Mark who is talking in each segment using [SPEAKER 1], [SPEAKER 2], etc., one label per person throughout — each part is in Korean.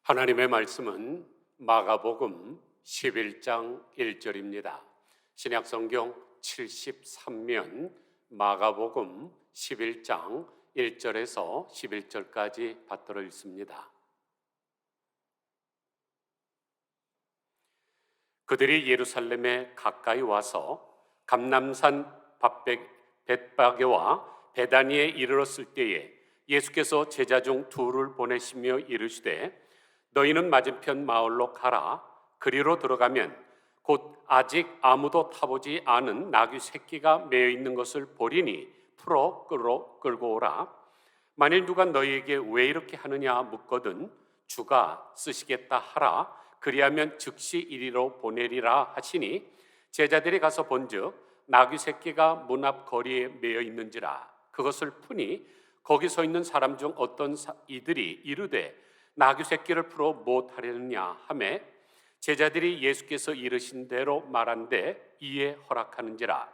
[SPEAKER 1] 하나님의 말씀은 마가복음 11장 1절입니다. 신약성경 73면 마가복음 11장 1절에서 11절까지 받들어 읽습니다. 그들이 예루살렘에 가까이 와서 감람산 벳바게와 베다니에 이르렀을 때에 예수께서 제자 중 둘을 보내시며 이르시되 너희는 맞은편 마을로 가라. 그리로 들어가면 곧 아직 아무도 타보지 않은 나귀 새끼가 매어 있는 것을 보리니 풀어 끌고 오라. 만일 누가 너희에게 왜 이렇게 하느냐 묻거든 주가 쓰시겠다 하라. 그리하면 즉시 이리로 보내리라 하시니 제자들이 가서 본즉 나귀 새끼가 문 앞 거리에 매어 있는지라. 그것을 푸니 거기 서 있는 사람 중 어떤 이들이 이르되 나귀 새끼를 풀어 무엇하려느냐 하매 제자들이 예수께서 이르신 대로 말한데 이에 허락하는지라.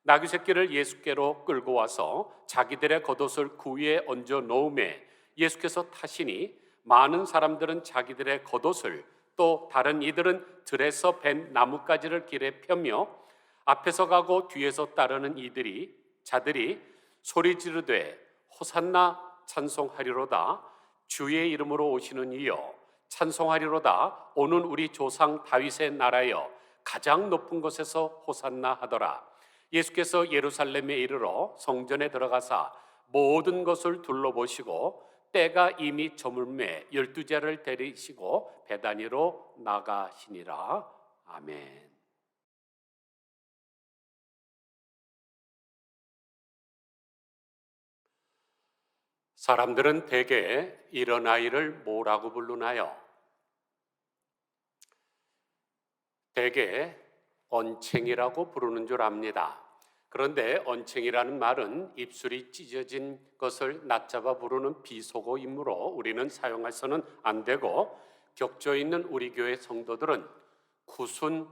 [SPEAKER 1] 나귀 새끼를 예수께로 끌고 와서 자기들의 겉옷을 그 위에 얹어 놓음에 예수께서 타시니 많은 사람들은 자기들의 겉옷을 또 다른 이들은 들에서 벤 나뭇가지를 길에 펴며 앞에서 가고 뒤에서 따르는 자들이 소리 지르되 호산나 찬송하리로다. 주의 이름으로 오시는 이여 찬송하리로다. 오는 우리 조상 다윗의 나라여 가장 높은 곳에서 호산나 하더라. 예수께서 예루살렘에 이르러 성전에 들어가사 모든 것을 둘러보시고 때가 이미 저물매 12제를 데리시고 베다니로 나가시니라. 아멘. 사람들은 대개 이런 아이를 뭐라고 부르나요? 대개 언챙이라고 부르는 줄 압니다. 그런데 언챙이라는 말은 입술이 찢어진 것을 낮잡아 부르는 비속어이므로 우리는 사용해서는 안 되고 격조 있는 우리 교회 성도들은 구순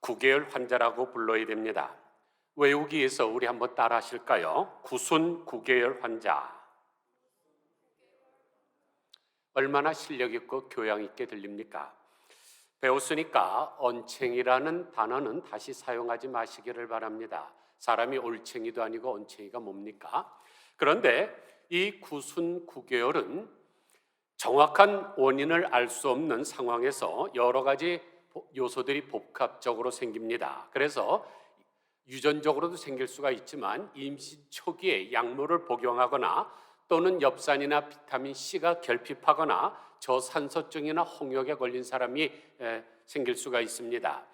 [SPEAKER 1] 구개열 환자라고 불러야 됩니다. 외우기 위해서 우리 한번 따라 하실까요? 구순 구개열 환자. 얼마나 실력 있고 교양 있게 들립니까? 배웠으니까 언챙이라는 단어는 다시 사용하지 마시기를 바랍니다. 사람이 올챙이도 아니고 언챙이가 뭡니까? 그런데 이 구순 구개열은 정확한 원인을 알 수 없는 상황에서 여러 가지 요소들이 복합적으로 생깁니다. 그래서 유전적으로도 생길 수가 있지만 임신 초기에 약물을 복용하거나 또는 엽산이나 비타민 C가 결핍하거나 저산소증이나 홍역에 걸린 사람이 생길 수가 있습니다.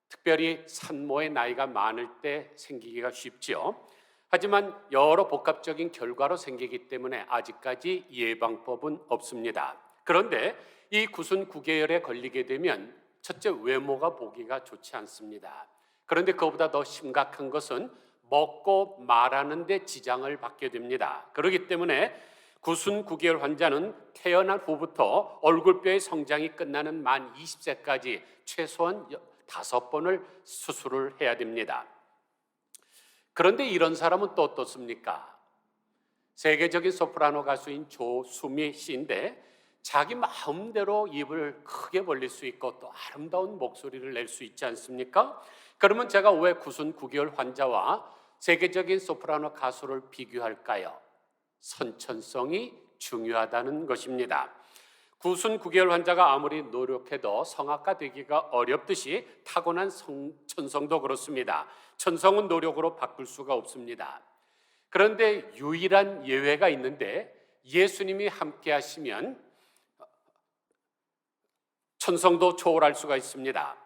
[SPEAKER 1] 특별히 산모의 나이가 많을 때 생기기가 쉽지요. 하지만 여러 복합적인 결과로 생기기 때문에 아직까지 예방법은 없습니다. 그런데 이 구순 구개열에 걸리게 되면 첫째, 외모가 보기가 좋지 않습니다. 그런데 그보다 더 심각한 것은 먹고 말하는 데 지장을 받게 됩니다. 그렇기 때문에 구순 구개열 환자는 태어난 후부터 얼굴뼈의 성장이 끝나는 만 20세까지 최소한 5번을 수술을 해야 됩니다. 그런데 이런 사람은 또 어떻습니까? 세계적인 소프라노 가수인 조수미 씨인데 자기 마음대로 입을 크게 벌릴 수 있고 또 아름다운 목소리를 낼 수 있지 않습니까? 그러면 제가 왜 구순 구개열 환자와 세계적인 소프라노 가수를 비교할까요? 선천성이 중요하다는 것입니다. 구순 구개열 환자가 아무리 노력해도 성악가 되기가 어렵듯이 타고난 천성도 그렇습니다. 천성은 노력으로 바꿀 수가 없습니다. 그런데 유일한 예외가 있는데 예수님이 함께 하시면 천성도 초월할 수가 있습니다.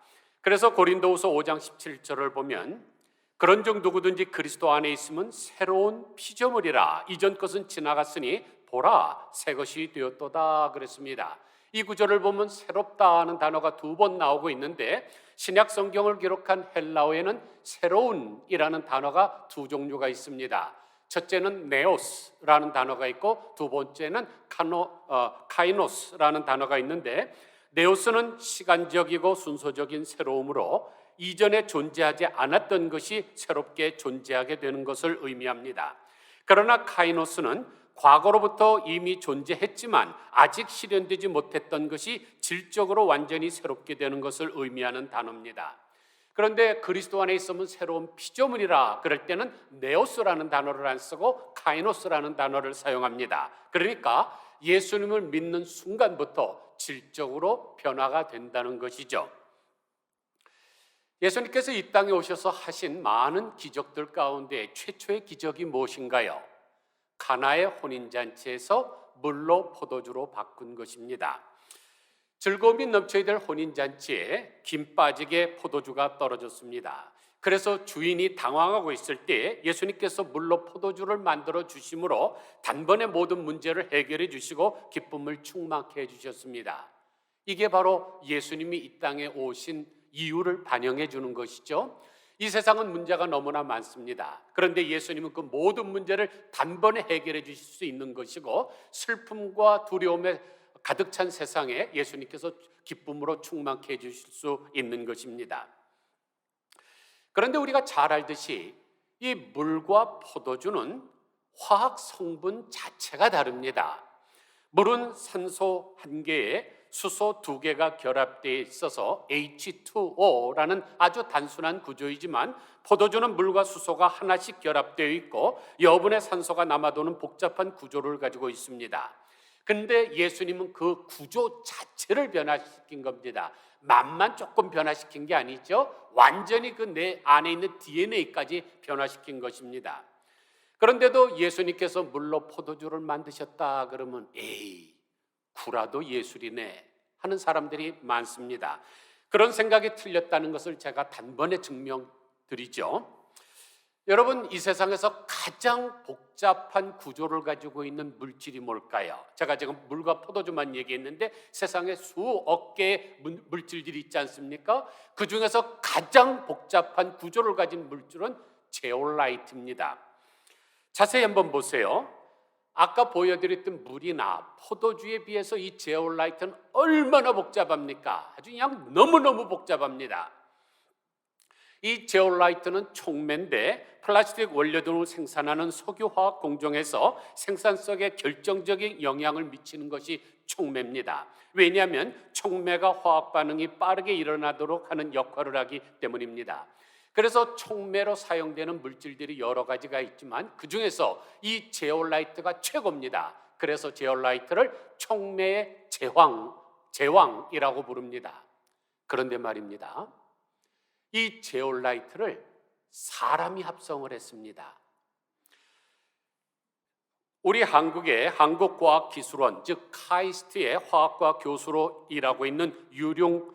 [SPEAKER 1] 그래서 고린도후서 5장 17절을 보면 그런즉 누구든지 그리스도 안에 있으면 새로운 피조물이라. 이전 것은 지나갔으니 보라 새 것이 되었도다 그랬습니다. 이 구절을 보면 새롭다는 단어가 2번 나오고 있는데 신약 성경을 기록한 헬라어에는 새로운이라는 단어가 2종류가 있습니다. 첫째는 네오스라는 단어가 있고 두 번째는 카이노스라는 단어가 있는데 네오스는 시간적이고 순서적인 새로움으로 이전에 존재하지 않았던 것이 새롭게 존재하게 되는 것을 의미합니다. 그러나 카이노스는 과거로부터 이미 존재했지만 아직 실현되지 못했던 것이 질적으로 완전히 새롭게 되는 것을 의미하는 단어입니다. 그런데 그리스도 안에 있으면 새로운 피조물이라 그럴 때는 네오스라는 단어를 안 쓰고 카이노스라는 단어를 사용합니다. 그러니까 예수님을 믿는 순간부터 질적으로 변화가 된다는 것이죠. 예수님께서 이 땅에 오셔서 하신 많은 기적들 가운데 최초의 기적이 무엇인가요? 가나의 혼인잔치에서 물로 포도주로 바꾼 것입니다. 즐거움이 넘쳐야 될 혼인잔치에 김 빠지게 포도주가 떨어졌습니다. 그래서 주인이 당황하고 있을 때 예수님께서 물로 포도주를 만들어 주심으로 단번에 모든 문제를 해결해 주시고 기쁨을 충만케 해 주셨습니다. 이게 바로 예수님이 이 땅에 오신 이유를 반영해 주는 것이죠. 이 세상은 문제가 너무나 많습니다. 그런데 예수님은 그 모든 문제를 단번에 해결해 주실 수 있는 것이고, 슬픔과 두려움에 가득 찬 세상에 예수님께서 기쁨으로 충만케 해주실 수 있는 것입니다. 그런데 우리가 잘 알듯이 이 물과 포도주는 화학 성분 자체가 다릅니다. 물은 산소 1개에 수소 2개가 결합되어 있어서 H2O라는 아주 단순한 구조이지만, 포도주는 물과 수소가 하나씩 결합되어 있고 여분의 산소가 남아도는 복잡한 구조를 가지고 있습니다. 근데 예수님은 그 구조 자체를 변화시킨 겁니다. 맛만 조금 변화시킨 게 아니죠. 완전히 그 내 안에 있는 DNA까지 변화시킨 것입니다. 그런데도 예수님께서 물로 포도주를 만드셨다 그러면 에이, 구라도 예술이네 하는 사람들이 많습니다. 그런 생각이 틀렸다는 것을 제가 단번에 증명드리죠. 여러분, 이 세상에서 가장 복잡한 구조를 가지고 있는 물질이 뭘까요? 제가 지금 물과 포도주만 얘기했는데 세상에 수억 개의 물질들이 있지 않습니까? 그 중에서 가장 복잡한 구조를 가진 물질은 제올라이트입니다. 자세히 한번 보세요. 아까 보여드렸던 물이나 포도주에 비해서 이 제올라이트는 얼마나 복잡합니까? 아주 그냥 너무너무 복잡합니다. 이 제올라이트는 촉매인데 플라스틱 원료 등을 생산하는 석유화학 공정에서 생산성에 결정적인 영향을 미치는 것이 촉매입니다. 왜냐하면 촉매가 화학 반응이 빠르게 일어나도록 하는 역할을 하기 때문입니다. 그래서 촉매로 사용되는 물질들이 여러 가지가 있지만 그 중에서 이 제올라이트가 최고입니다. 그래서 제올라이트를 촉매의 제왕이라고 부릅니다. 그런데 말입니다, 이 제올라이트를 사람이 합성을 했습니다. 우리 한국의 한국과학기술원, 즉 카이스트의 화학과 교수로 일하고 있는 유룡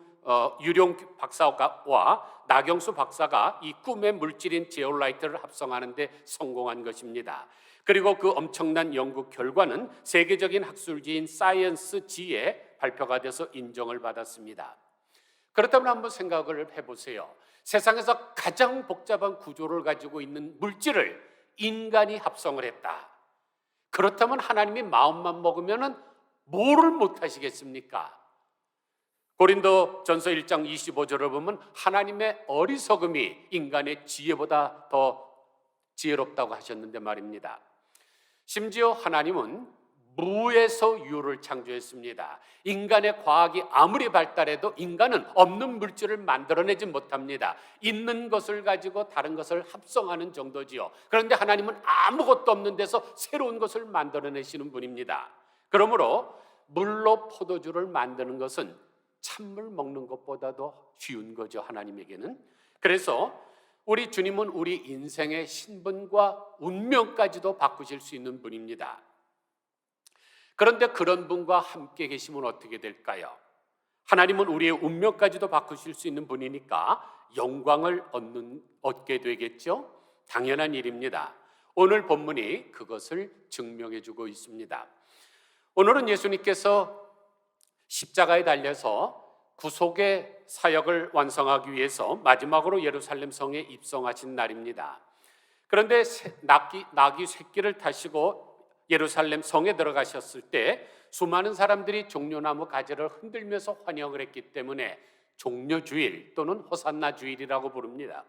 [SPEAKER 1] 박사와 나경수 박사가 이 꿈의 물질인 제올라이트를 합성하는 데 성공한 것입니다. 그리고 그 엄청난 연구 결과는 세계적인 학술지인 사이언스지에 발표가 돼서 인정을 받았습니다. 그렇다면 한번 생각을 해보세요. 세상에서 가장 복잡한 구조를 가지고 있는 물질을 인간이 합성을 했다. 그렇다면 하나님이 마음만 먹으면 뭐를 못하시겠습니까? 고린도전서 1장 25절을 보면 하나님의 어리석음이 인간의 지혜보다 더 지혜롭다고 하셨는데 말입니다. 심지어 하나님은 무에서 유를 창조했습니다. 인간의 과학이 아무리 발달해도 인간은 없는 물질을 만들어내지 못합니다. 있는 것을 가지고 다른 것을 합성하는 정도지요. 그런데 하나님은 아무것도 없는 데서 새로운 것을 만들어내시는 분입니다. 그러므로 물로 포도주를 만드는 것은 찬물 먹는 것보다도 쉬운 거죠, 하나님에게는. 그래서 우리 주님은 우리 인생의 신분과 운명까지도 바꾸실 수 있는 분입니다. 그런데 그런 분과 함께 계시면 어떻게 될까요? 하나님은 우리의 운명까지도 바꾸실 수 있는 분이니까 영광을 얻게 되겠죠? 당연한 일입니다. 오늘 본문이 그것을 증명해 주고 있습니다. 오늘은 예수님께서 십자가에 달려서 구속의 사역을 완성하기 위해서 마지막으로 예루살렘 성에 입성하신 날입니다. 그런데 나귀 새끼를 타시고 예루살렘 성에 들어가셨을 때 수많은 사람들이 종려나무 가지를 흔들면서 환영을 했기 때문에 종려주일 또는 호산나 주일이라고 부릅니다.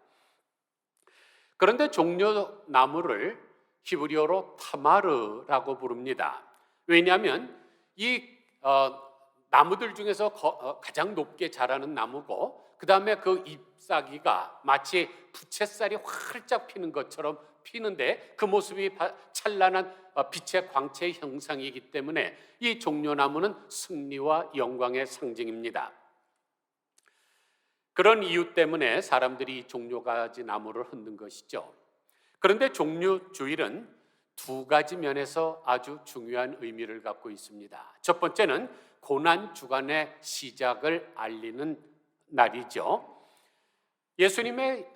[SPEAKER 1] 그런데 종려나무를 히브리어로 타마르라고 부릅니다. 왜냐하면 이 나무들 중에서 가장 높게 자라는 나무고, 그 다음에 그 잎사귀가 마치 부채살이 활짝 피는 것처럼 피는데 그 모습이 찬란한 빛의 광채의 형상이기 때문에 이 종려나무는 승리와 영광의 상징입니다. 그런 이유 때문에 사람들이 이 종려가지 나무를 흔든 것이죠. 그런데 종려주일은 두 가지 면에서 아주 중요한 의미를 갖고 있습니다. 첫 번째는 고난주간의 시작을 알리는 날이죠. 예수님의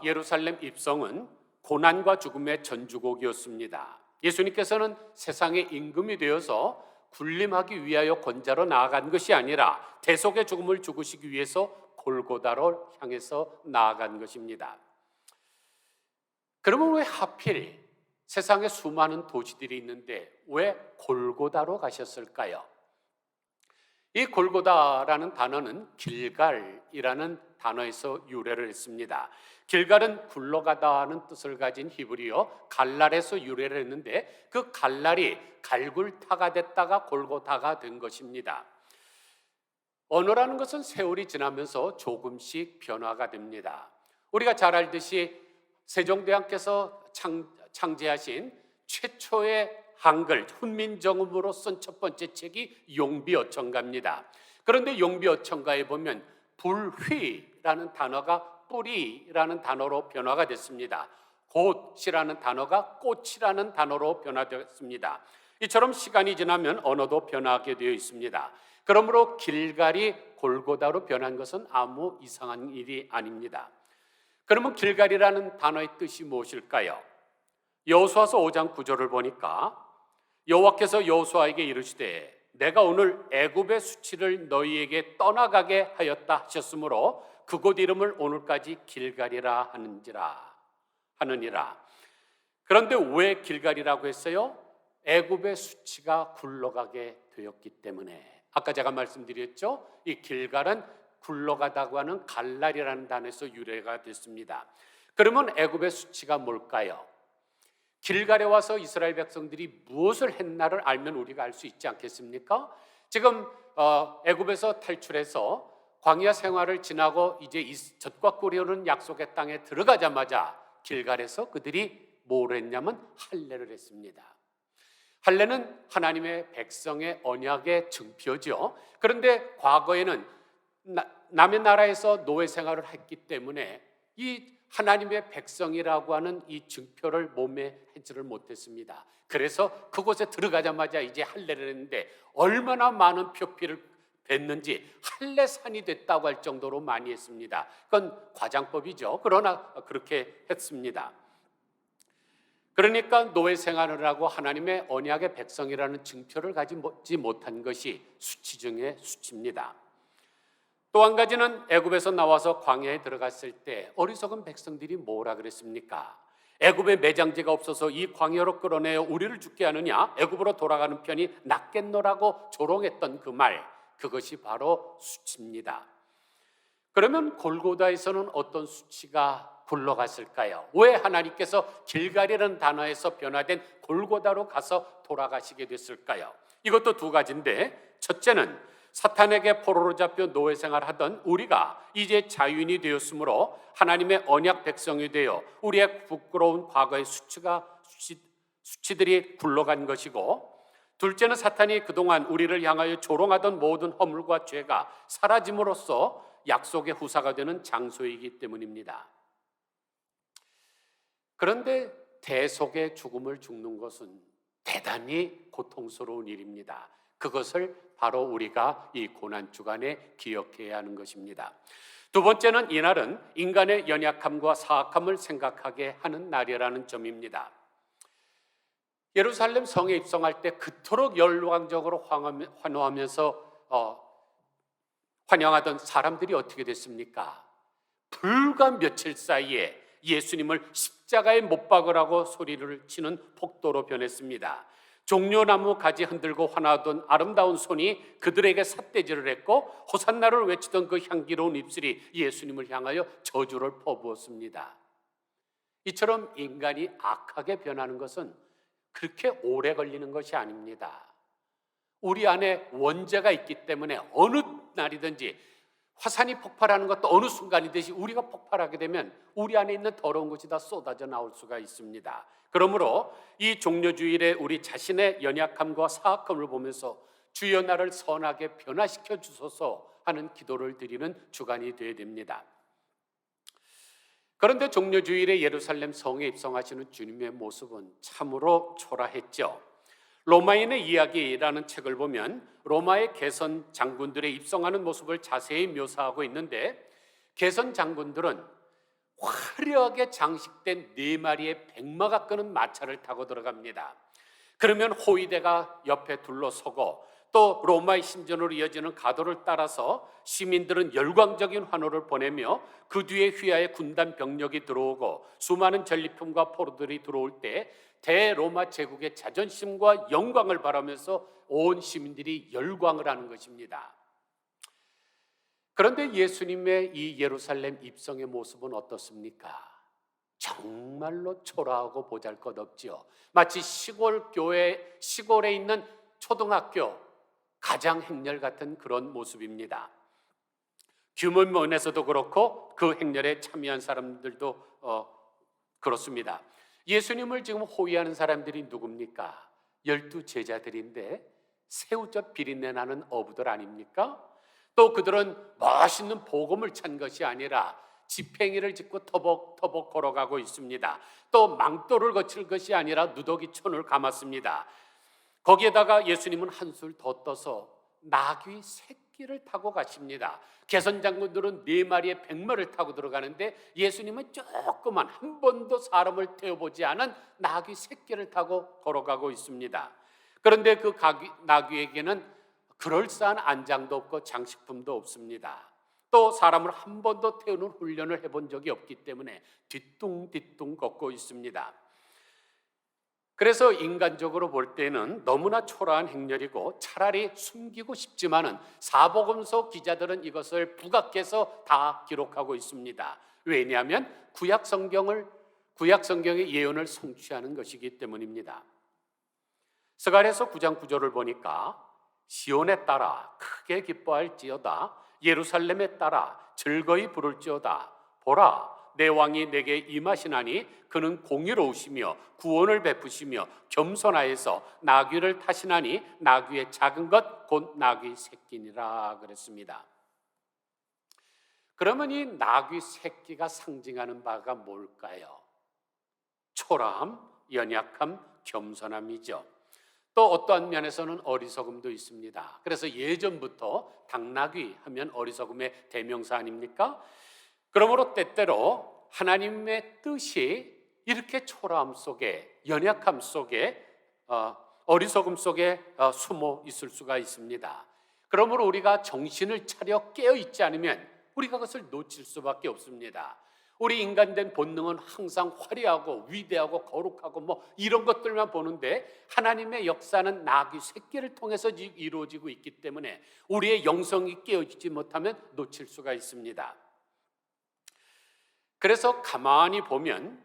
[SPEAKER 1] 예루살렘 입성은 고난과 죽음의 전주곡이었습니다. 예수님께서는 세상의 임금이 되어서 군림하기 위하여 권자로 나아간 것이 아니라 대속의 죽음을 죽으시기 위해서 골고다로 향해서 나아간 것입니다. 그러면 왜 하필 세상에 수많은 도시들이 있는데 왜 골고다로 가셨을까요? 이 골고다라는 단어는 길갈이라는 단어에서 유래를 했습니다. 길갈은 굴러가다는 뜻을 가진 히브리어 갈랄에서 유래를 했는데 그 갈랄이 갈굴타가 됐다가 골고다가 된 것입니다. 언어라는 것은 세월이 지나면서 조금씩 변화가 됩니다. 우리가 잘 알듯이 세종대왕께서 창제하신 최초의 한글 훈민정음으로 쓴 첫 번째 책이 용비어천가입니다. 그런데 용비어천가에 보면 불휘라는 단어가 뿌리라는 단어로 변화가 됐습니다. 곧이라는 단어가 꽃이라는 단어로 변화되었습니다. 이처럼 시간이 지나면 언어도 변하게 되어 있습니다. 그러므로 길갈이 골고다로 변한 것은 아무 이상한 일이 아닙니다. 그러면 길갈이라는 단어의 뜻이 무엇일까요? 여호수아서 5장 9절을 보니까 여호와께서 여호수아에게 이르시되 내가 오늘 애굽의 수치를 너희에게 떠나가게 하였다 하셨으므로 그곳 이름을 오늘까지 길갈이라 하느니라. 그런데 왜 길갈이라고 했어요? 애굽의 수치가 굴러가게 되었기 때문에. 아까 제가 말씀드렸죠? 이 길갈은 굴러가다고 하는 갈랄이라는 단어에서 유래가 됐습니다. 그러면 애굽의 수치가 뭘까요? 길갈에 와서 이스라엘 백성들이 무엇을 했나를 알면 우리가 알 수 있지 않겠습니까? 지금 애굽에서 탈출해서 광야 생활을 지나고 이제 젖과 꿀이 흐르는 약속의 땅에 들어가자마자 길갈에서 그들이 뭘 했냐면 할례를 했습니다. 할례는 하나님의 백성의 언약의 증표죠. 그런데 과거에는 남의 나라에서 노예 생활을 했기 때문에 이 하나님의 백성이라고 하는 이 증표를 몸에 해지를 못했습니다. 그래서 그곳에 들어가자마자 이제 할례를 했는데 얼마나 많은 표피를 뱉는지 할례산이 됐다고 할 정도로 많이 했습니다. 그건 과장법이죠. 그러나 그렇게 했습니다. 그러니까 노예 생활을 하고 하나님의 언약의 백성이라는 증표를 가지지 못한 것이 수치 중에 수치입니다. 또 한 가지는 애굽에서 나와서 광야에 들어갔을 때 어리석은 백성들이 뭐라 그랬습니까? 애굽에 매장지가 없어서 이 광야로 끌어내어 우리를 죽게 하느냐? 애굽으로 돌아가는 편이 낫겠노라고 조롱했던 그 말, 그것이 바로 수치입니다. 그러면 골고다에서는 어떤 수치가 굴러갔을까요? 왜 하나님께서 길갈이라는 단어에서 변화된 골고다로 가서 돌아가시게 됐을까요? 이것도 두 가지인데, 첫째는 사탄에게 포로로 잡혀 노예 생활하던 우리가 이제 자유인이 되었으므로 하나님의 언약 백성이 되어 우리의 부끄러운 과거의 수치들이 굴러간 것이고, 둘째는 사탄이 그동안 우리를 향하여 조롱하던 모든 허물과 죄가 사라짐으로써 약속의 후사가 되는 장소이기 때문입니다. 그런데 대속의 죽음을 죽는 것은 대단히 고통스러운 일입니다. 그것을 바로 우리가 이 고난주간에 기억해야 하는 것입니다. 두 번째는 이날은 인간의 연약함과 사악함을 생각하게 하는 날이라는 점입니다. 예루살렘 성에 입성할 때 그토록 열광적으로 환호하면서 환영하던 사람들이 어떻게 됐습니까? 불과 며칠 사이에 예수님을 십자가에 못 박으라고 소리를 치는 폭도로 변했습니다. 종려나무 가지 흔들고 환호하던 아름다운 손이 그들에게 삿대질을 했고 호산나를 외치던 그 향기로운 입술이 예수님을 향하여 저주를 퍼부었습니다. 이처럼 인간이 악하게 변하는 것은 그렇게 오래 걸리는 것이 아닙니다. 우리 안에 원죄가 있기 때문에 어느 날이든지 화산이 폭발하는 것도 어느 순간이듯이 우리가 폭발하게 되면 우리 안에 있는 더러운 것이 다 쏟아져 나올 수가 있습니다. 그러므로 이 종려주일에 우리 자신의 연약함과 사악함을 보면서 주여 나를 선하게 변화시켜 주소서 하는 기도를 드리는 주간이 되어야 됩니다. 그런데 종려주일에 예루살렘 성에 입성하시는 주님의 모습은 참으로 초라했죠. 로마인의 이야기라는 책을 보면 로마의 개선 장군들의 입성하는 모습을 자세히 묘사하고 있는데, 개선 장군들은 화려하게 장식된 4마리의 백마가 끄는 마차를 타고 들어갑니다. 그러면 호위대가 옆에 둘러서고 또 로마의 신전으로 이어지는 가도를 따라서 시민들은 열광적인 환호를 보내며 그 뒤에 휘하의 군단 병력이 들어오고 수많은 전리품과 포로들이 들어올 때 대로마 제국의 자존심과 영광을 바라면서 온 시민들이 열광을 하는 것입니다. 그런데 예수님의 이 예루살렘 입성의 모습은 어떻습니까? 정말로 초라하고 보잘것없지요. 마치 시골 교회, 시골에 있는 초등학교 가장 행렬 같은 그런 모습입니다. 규모면에서도 그렇고 그 행렬에 참여한 사람들도 그렇습니다. 예수님을 지금 호위하는 사람들이 누굽니까? 12 제자들인데 새우젓 비린내 나는 어부들 아닙니까? 또 그들은 멋있는 복음을 찬 것이 아니라 지팽이를 짚고 터벅터벅 걸어가고 있습니다. 또 망토를 거칠 것이 아니라 누더기촌을 감았습니다. 거기에다가 예수님은 한술 더 떠서 나귀 새끼를 타고 가십니다. 개선장군들은 4마리의 백마를 타고 들어가는데 예수님은 조그만 한 번도 사람을 태워보지 않은 나귀 새끼를 타고 걸어가고 있습니다. 그런데 그 나귀에게는 그럴싸한 안장도 없고 장식품도 없습니다. 또 사람을 한 번도 태우는 훈련을 해본 적이 없기 때문에 뒤뚱뒤뚱 걷고 있습니다. 그래서 인간적으로 볼 때는 너무나 초라한 행렬이고 차라리 숨기고 싶지만은 사복음서 기자들은 이것을 부각해서 다 기록하고 있습니다. 왜냐하면 구약 성경의 예언을 성취하는 것이기 때문입니다. 스가랴서 9장 9절을 보니까 시온에 따라 크게 기뻐할지어다, 예루살렘에 따라 즐거이 부를지어다. 보라, 내 왕이 내게 임하시나니 그는 공의로우시며 구원을 베푸시며 겸손하여서 나귀를 타시나니 나귀의 작은 것 곧 나귀 새끼니라 그랬습니다. 그러면 이 나귀 새끼가 상징하는 바가 뭘까요? 초라함, 연약함, 겸손함이죠. 또 어떠한 면에서는 어리석음도 있습니다. 그래서 예전부터 당나귀 하면 어리석음의 대명사 아닙니까? 그러므로 때때로 하나님의 뜻이 이렇게 초라함 속에, 연약함 속에, 어리석음 속에 숨어 있을 수가 있습니다. 그러므로 우리가 정신을 차려 깨어 있지 않으면 우리가 그것을 놓칠 수밖에 없습니다. 우리 인간된 본능은 항상 화려하고 위대하고 거룩하고 이런 것들만 보는데 하나님의 역사는 나귀 새끼를 통해서 이루어지고 있기 때문에 우리의 영성이 깨어지지 못하면 놓칠 수가 있습니다. 그래서 가만히 보면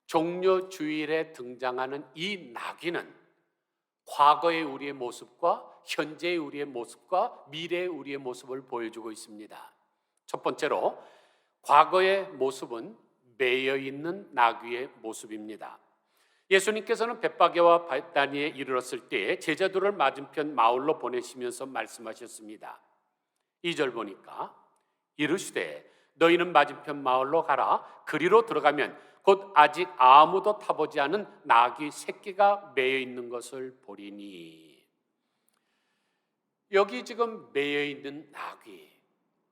[SPEAKER 1] 종려주일에 등장하는 이 나귀는 과거의 우리의 모습과 현재의 우리의 모습과 미래의 우리의 모습을 보여주고 있습니다. 첫 번째로 과거의 모습은 매여있는 나귀의 모습입니다. 예수님께서는 벳바게와 베다니에 이르렀을 때 제자들을 맞은편 마을로 보내시면서 말씀하셨습니다. 2절 보니까 이르시되 너희는 맞은편 마을로 가라. 그리로 들어가면 곧 아직 아무도 타보지 않은 나귀 새끼가 매여 있는 것을 보리니. 여기 지금 매여 있는 나귀,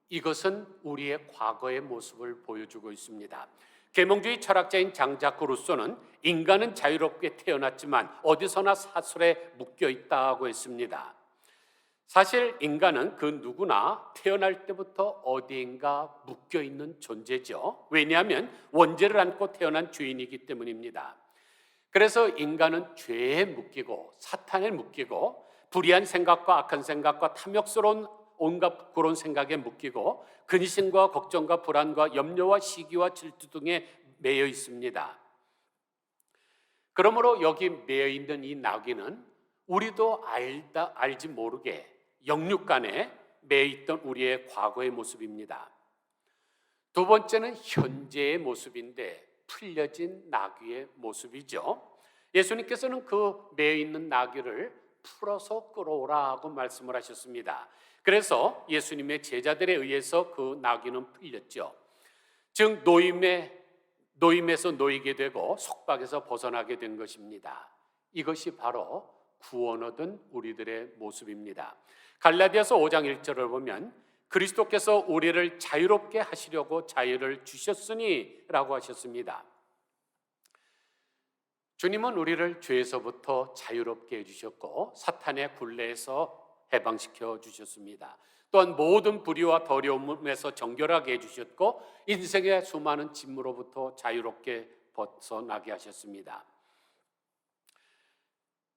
[SPEAKER 1] 이것은 우리의 과거의 모습을 보여주고 있습니다. 계몽주의 철학자인 장자크 루소는 인간은 자유롭게 태어났지만 어디서나 사슬에 묶여 있다고 했습니다. 사실 인간은 그 누구나 태어날 때부터 어디인가 묶여 있는 존재죠. 왜냐하면 원죄를 안고 태어난 죄인이기 때문입니다. 그래서 인간은 죄에 묶이고 사탄에 묶이고 불의한 생각과 악한 생각과 탐욕스러운 온갖 그런 생각에 묶이고 근심과 걱정과 불안과 염려와 시기와 질투 등에 매여 있습니다. 그러므로 여기 매여 있는 이 나귀는 우리도 알지 모르게 영육간에 매여 있던 우리의 과거의 모습입니다. 두 번째는 현재의 모습인데 풀려진 나귀의 모습이죠. 예수님께서는 그 매여 있는 나귀를 풀어서 끌어오라고 말씀을 하셨습니다. 그래서 예수님의 제자들에 의해서 그 나귀는 풀렸죠. 즉 노임에서 놓이게 되고 속박에서 벗어나게 된 것입니다. 이것이 바로 구원 얻은 우리들의 모습입니다. 갈라디아서 5장 1절을 보면 그리스도께서 우리를 자유롭게 하시려고 자유를 주셨으니 라고 하셨습니다. 주님은 우리를 죄에서부터 자유롭게 해주셨고 사탄의 굴레에서 해방시켜 주셨습니다. 또한 모든 불의와 더러움에서 정결하게 해주셨고 인생의 수많은 짐으로부터 자유롭게 벗어나게 하셨습니다.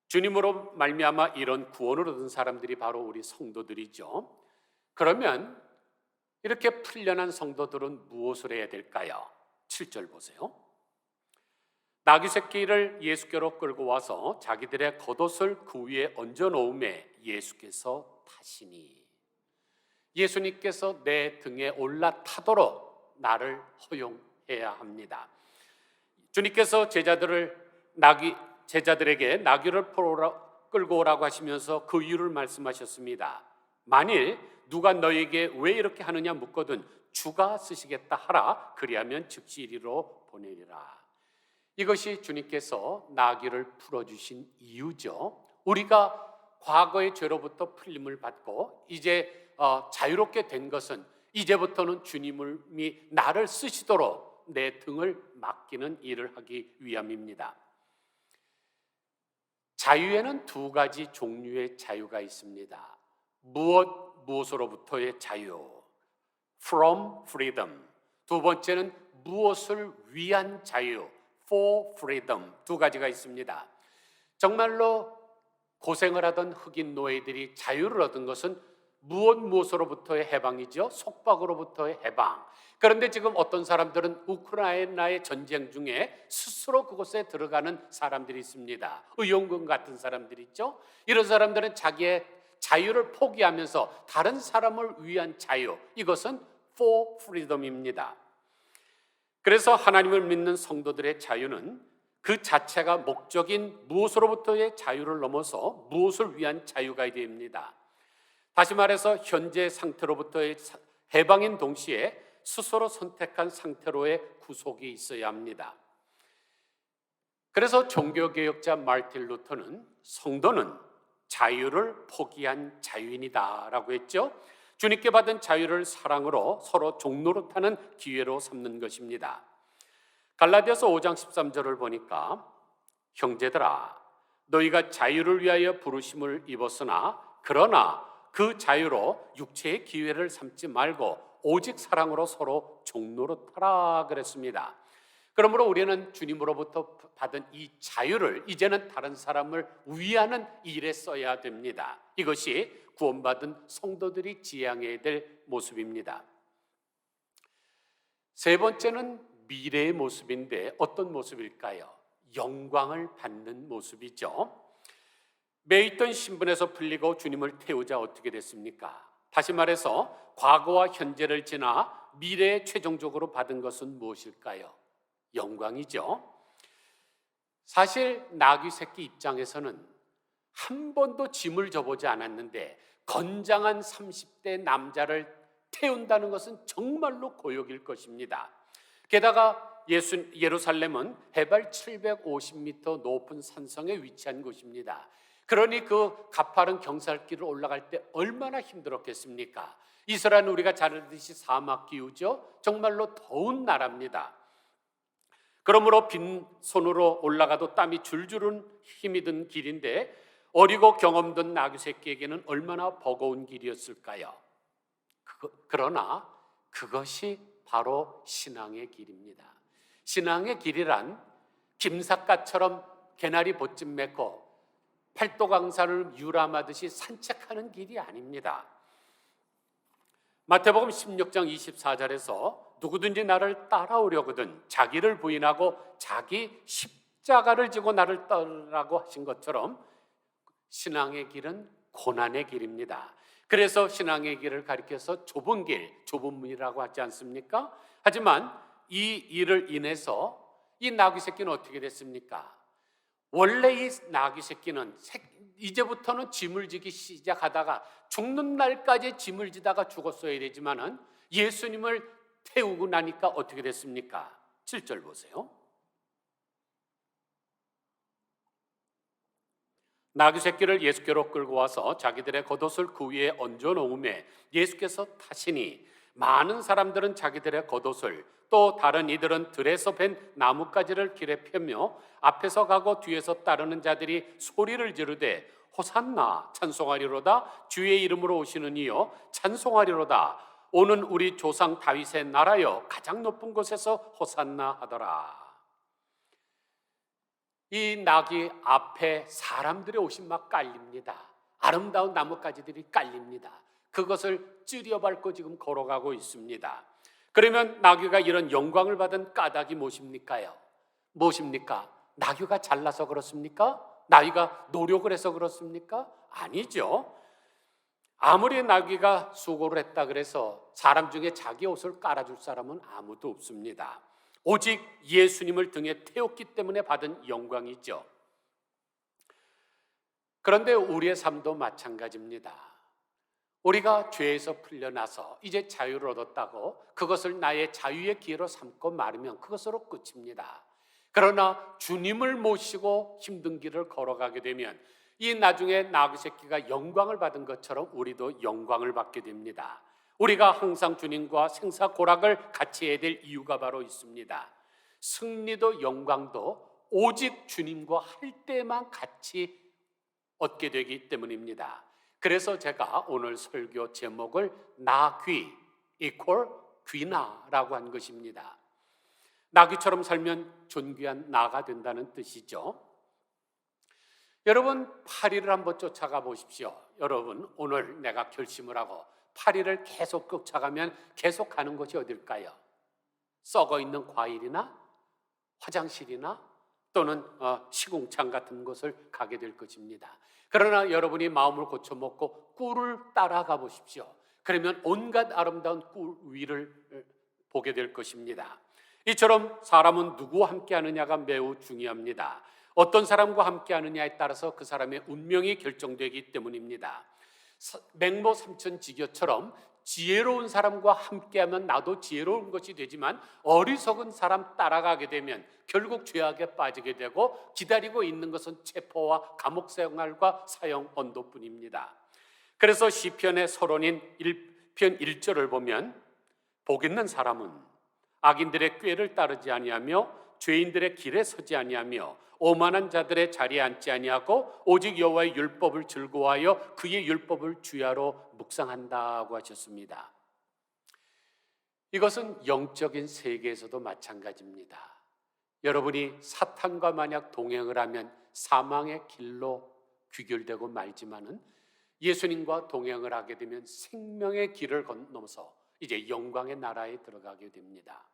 [SPEAKER 1] 주님으로 말미암아 이런 구원을 얻은 사람들이 바로 우리 성도들이죠. 그러면 이렇게 풀려난 성도들은 무엇을 해야 될까요? 7절 보세요. 나귀 새끼를 예수께로 끌고 와서 자기들의 겉옷을 그 위에 얹어 놓음에 예수께서 타시니, 예수님께서 내 등에 올라타도록 나를 허용해야 합니다. 주님께서 제자들에게 나귀를 끌고 오라고 하시면서 그 이유를 말씀하셨습니다. 만일 누가 너에게 왜 이렇게 하느냐 묻거든 주가 쓰시겠다 하라. 그리하면 즉시 이리로 보내리라. 이것이 주님께서 나귀를 풀어주신 이유죠. 우리가 과거의 죄로부터 풀림을 받고 이제 자유롭게 된 것은 이제부터는 주님이 나를 쓰시도록 내 등을 맡기는 일을 하기 위함입니다. 자유에는 두 가지 종류의 자유가 있습니다. 무엇으로부터의 자유, from freedom. 두 번째는 무엇을 위한 자유, for freedom. 두 가지가 있습니다. 정말로 고생을 하던 흑인 노예들이 자유를 얻은 것은 무엇으로부터의 해방이죠? 속박으로부터의 해방. 그런데 지금 어떤 사람들은 우크라이나의 전쟁 중에 스스로 그곳에 들어가는 사람들이 있습니다. 의용군 같은 사람들이 있죠. 이런 사람들은 자기의 자유를 포기하면서 다른 사람을 위한 자유, 이것은 for freedom입니다. 그래서 하나님을 믿는 성도들의 자유는 그 자체가 목적인 무엇으로부터의 자유를 넘어서 무엇을 위한 자유가 됩니다. 다시 말해서 현재 상태로부터의 해방인 동시에 스스로 선택한 상태로의 구속이 있어야 합니다. 그래서 종교개혁자 마르틴 루터는 성도는 자유를 포기한 자유인이다라고 했죠. 주님께 받은 자유를 사랑으로 서로 종노릇하는 기회로 삼는 것입니다. 갈라디아서 5장 13절을 보니까 형제들아 너희가 자유를 위하여 부르심을 입었으나 그러나 그 자유로 육체의 기회를 삼지 말고 오직 사랑으로 서로 종노릇하라 그랬습니다. 그러므로 우리는 주님으로부터 받은 이 자유를 이제는 다른 사람을 위하는 일에 써야 됩니다. 이것이 구원받은 성도들이 지향해야 될 모습입니다. 세 번째는 미래의 모습인데 어떤 모습일까요? 영광을 받는 모습이죠. 매있던 신분에서 풀리고 주님을 태우자 어떻게 됐습니까? 다시 말해서 과거와 현재를 지나 미래에 최종적으로 받은 것은 무엇일까요? 영광이죠. 사실 나귀 새끼 입장에서는 한 번도 짐을 져보지 않았는데 건장한 30대 남자를 태운다는 것은 정말로 고역일 것입니다. 게다가 예루살렘은 해발 750m 높은 산성에 위치한 곳입니다. 그러니 그 가파른 경사길을 올라갈 때 얼마나 힘들었겠습니까? 이스라엘은 우리가 잘 알듯이 사막 기후죠. 정말로 더운 나라입니다. 그러므로 빈손으로 올라가도 땀이 줄줄 힘이 든 길인데 어리고 경험 든 나귀 새끼에게는 얼마나 버거운 길이었을까요? 그러나 그것이 바로 신앙의 길입니다. 신앙의 길이란 김삿갓처럼 개나리 보찜 메고 팔도강산을 유람하듯이 산책하는 길이 아닙니다. 마태복음 16장 24절에서 누구든지 나를 따라오려거든 자기를 부인하고 자기 십자가를 지고 나를 따르라고 하신 것처럼 신앙의 길은 고난의 길입니다. 그래서 신앙의 길을 가리켜서 좁은 길, 좁은 문이라고 하지 않습니까? 하지만 이 일을 인해서 이 나귀 새끼는 어떻게 됐습니까? 원래 이 나귀 새끼는 이제부터는 짐을 지기 시작하다가 죽는 날까지 짐을 지다가 죽었어야 되지만은 예수님을 태우고 나니까 어떻게 됐습니까? 7절 보세요. 나귀 새끼를 예수께로 끌고 와서 자기들의 겉옷을 그 위에 얹어 놓음에 예수께서 타시니 많은 사람들은 자기들의 겉옷을 또 다른 이들은 들에서 벤 나뭇가지를 길에 펴며 앞에서 가고 뒤에서 따르는 자들이 소리를 지르되 호산나 찬송하리로다 주의 이름으로 오시는 이여 찬송하리로다 오는 우리 조상 다윗의 나라여 가장 높은 곳에서 호산나 하더라. 이 나귀 앞에 사람들의 옷이 막 깔립니다. 아름다운 나뭇가지들이 깔립니다. 그것을 찌려밟고 지금 걸어가고 있습니다. 그러면 나귀가 이런 영광을 받은 까닭이 무엇입니까요? 무엇입니까? 나귀가 잘나서 그렇습니까? 나귀가 노력을 해서 그렇습니까? 아니죠. 아무리 나귀가 수고를 했다 그래서 사람 중에 자기 옷을 깔아줄 사람은 아무도 없습니다. 오직 예수님을 등에 태웠기 때문에 받은 영광이죠. 그런데 우리의 삶도 마찬가지입니다. 우리가 죄에서 풀려나서 이제 자유를 얻었다고 그것을 나의 자유의 기회로 삼고 말으면 그것으로 끝입니다. 그러나 주님을 모시고 힘든 길을 걸어가게 되면 이 나중에 나귀 새끼가 영광을 받은 것처럼 우리도 영광을 받게 됩니다. 우리가 항상 주님과 생사고락을 같이 해야 될 이유가 바로 있습니다. 승리도 영광도 오직 주님과 할 때만 같이 얻게 되기 때문입니다. 그래서 제가 오늘 설교 제목을 나귀 이퀄 귀나라고 한 것입니다. 나귀처럼 살면 존귀한 나가 된다는 뜻이죠. 여러분 파리를 한번 쫓아가 보십시오. 여러분 오늘 내가 결심을 하고 파리를 계속 쫓아가면 계속 가는 곳이 어딜까요? 썩어 있는 과일이나 화장실이나 또는 시궁창 같은 곳을 가게 될 것입니다. 그러나 여러분이 마음을 고쳐먹고 꿀을 따라가 보십시오. 그러면 온갖 아름다운 꿀 위를 보게 될 것입니다. 이처럼 사람은 누구와 함께 하느냐가 매우 중요합니다. 어떤 사람과 함께 하느냐에 따라서 그 사람의 운명이 결정되기 때문입니다. 맹모 삼천지교처럼 지혜로운 사람과 함께하면 나도 지혜로운 것이 되지만 어리석은 사람 따라가게 되면 결국 죄악에 빠지게 되고 기다리고 있는 것은 체포와 감옥 생활과 사형 언도뿐입니다. 그래서 시편의 서론인 1편 1절을 보면 복 있는 사람은 악인들의 꾀를 따르지 아니하며 죄인들의 길에 서지 아니하며 오만한 자들의 자리에 앉지 아니하고 오직 여호와의 율법을 즐거워하여 그의 율법을 주야로 묵상한다고 하셨습니다. 이것은 영적인 세계에서도 마찬가지입니다. 여러분이 사탄과 만약 동행을 하면 사망의 길로 귀결되고 말지만은 예수님과 동행을 하게 되면 생명의 길을 건너서 이제 영광의 나라에 들어가게 됩니다.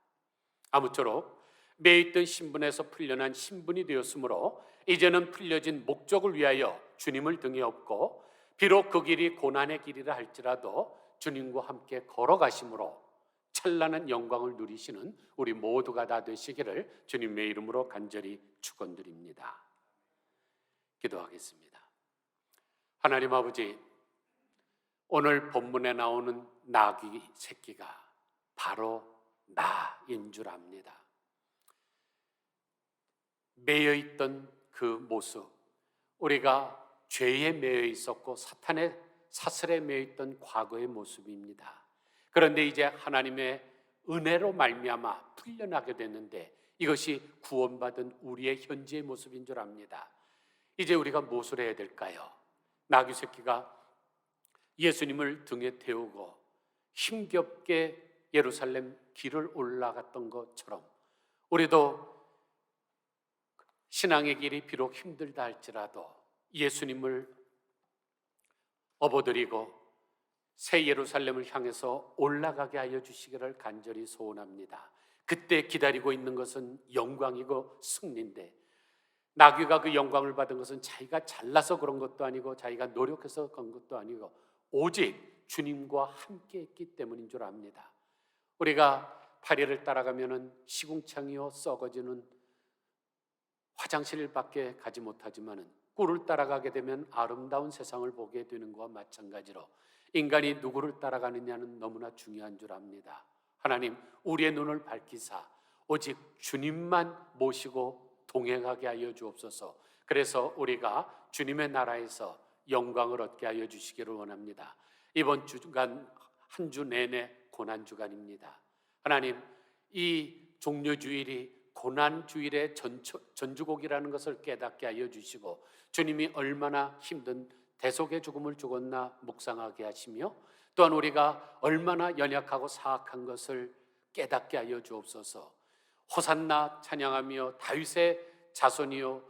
[SPEAKER 1] 아무쪼록 매있던 신분에서 풀려난 신분이 되었으므로 이제는 풀려진 목적을 위하여 주님을 등에 업고 비록 그 길이 고난의 길이라 할지라도 주님과 함께 걸어가심으로 찬란한 영광을 누리시는 우리 모두가 다 되시기를 주님의 이름으로 간절히 축원드립니다. 기도하겠습니다. 하나님 아버지, 오늘 본문에 나오는 나귀 새끼가 바로 나인 줄 압니다. 매여있던 그 모습, 우리가 죄에 매여 있었고 사탄의 사슬에 매여 있던 과거의 모습입니다. 그런데 이제 하나님의 은혜로 말미암아 풀려나게 됐는데 이것이 구원받은 우리의 현재의 모습인 줄 압니다. 이제 우리가 무엇을 해야 될까요? 나귀 새끼가 예수님을 등에 태우고 힘겹게 예루살렘 길을 올라갔던 것처럼 우리도 신앙의 길이 비록 힘들다 할지라도 예수님을 업어드리고 새 예루살렘을 향해서 올라가게 하여 주시기를 간절히 소원합니다. 그때 기다리고 있는 것은 영광이고 승리인데 나귀가 그 영광을 받은 것은 자기가 잘나서 그런 것도 아니고 자기가 노력해서 그런 것도 아니고 오직 주님과 함께 했기 때문인 줄 압니다. 우리가 파리를 따라가면은 시궁창이요 썩어지는 화장실밖에 가지 못하지만은 꿀을 따라가게 되면 아름다운 세상을 보게 되는 것과 마찬가지로 인간이 누구를 따라가느냐는 너무나 중요한 줄 압니다. 하나님, 우리의 눈을 밝히사 오직 주님만 모시고 동행하게 하여 주옵소서. 그래서 우리가 주님의 나라에서 영광을 얻게 하여 주시기를 원합니다. 이번 주간 한 주 내내 고난 주간입니다. 하나님, 이 종료주일이 고난주일의 전주곡이라는 것을 깨닫게 하여 주시고 주님이 얼마나 힘든 대속의 죽음을 죽었나 묵상하게 하시며 또한 우리가 얼마나 연약하고 사악한 것을 깨닫게 하여 주옵소서. 호산나 찬양하며 다윗의 자손이요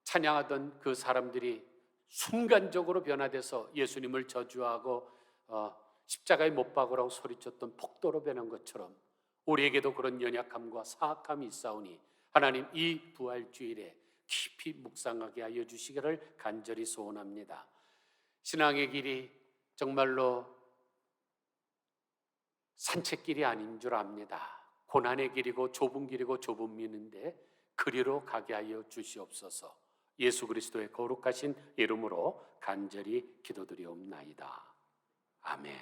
[SPEAKER 1] 찬양하던 그 사람들이 순간적으로 변화돼서 예수님을 저주하고 십자가에 못 박으라고 소리쳤던 폭도로 변한 것처럼 우리에게도 그런 연약함과 사악함이 있사오니 하나님, 이 부활주일에 깊이 묵상하게 하여 주시기를 간절히 소원합니다. 신앙의 길이 정말로 산책길이 아닌 줄 압니다. 고난의 길이고 좁은 길이고 좁은 민인데 그리로 가게 하여 주시옵소서. 예수 그리스도의 거룩하신 이름으로 간절히 기도드리옵나이다. 아멘.